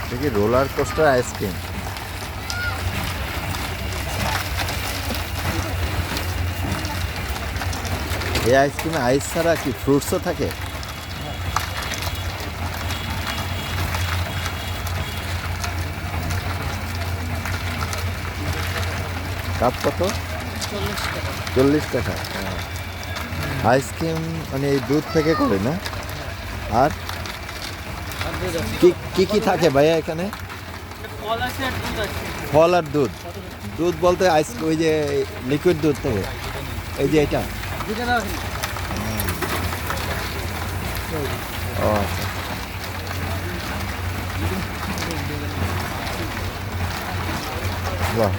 দেখি roller coaster ice cream. এই আইসক্রিমে আইস ছাড়া কি ফ্রুটসও থাকে? কাপ কত? 40 টাকা। আইসক্রিম মানে এই দুধ থেকে করে না? আর কি কি থাকে ভাইয়া এখানে? ফল আর দুধ। দুধ বলতে আইস ওই যে লিকুইড দুধ থেকে, এই যে এটা। ও আচ্ছা। বাহ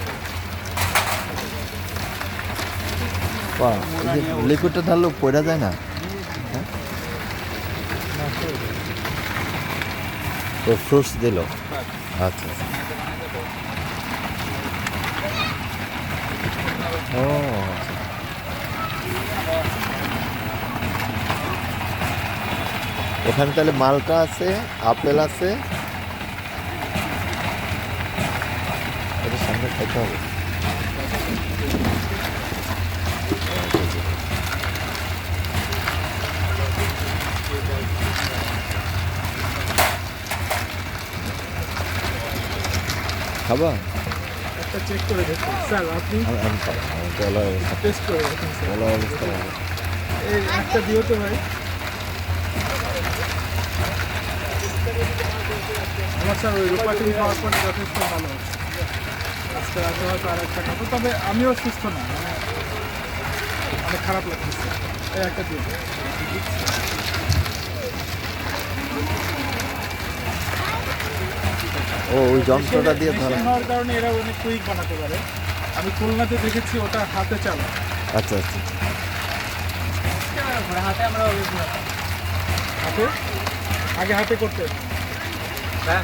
বাহ, এই যে লিকুইডটা ঢাললে পড়া যায় না? হ্যাঁ? তো ফ্রুটস দিল। আচ্ছা আচ্ছা। ও আচ্ছা। এখানে তাহলে মালটা আছে, আপেল আছে, এটার সামনে খাইতে হবে। খাবা? একটা চেক করে দেখুন স্যার, আপনি আমি খাবো, আমার গলার অবস্থা, টেস্ট করে দেখুন স্যার। গলার অবস্থা ভালো। এই একটা দিও তো ভাই। আমার স্যার ওই রূপাটি খাওয়ার পরে যথেষ্ট ভালো আছে। আজকে রাতে হয়তো আর একটা খাবো, তবে আমিও সুস্থ না, মানে অনেক খারাপ লাগতেছে। এই একটা দিও। ও ওই যন্ত্রটা দিয়ে ধরা। মেশিন হওয়ার কারণে এরা অনেক কুইক বানাতে পারে। আমি খুলনাতে দেখেছি ওটা হাতে চালা। আচ্ছা আচ্ছা। হাতে আমরা হাতে আগে হাতে করতে। হ্যাঁ।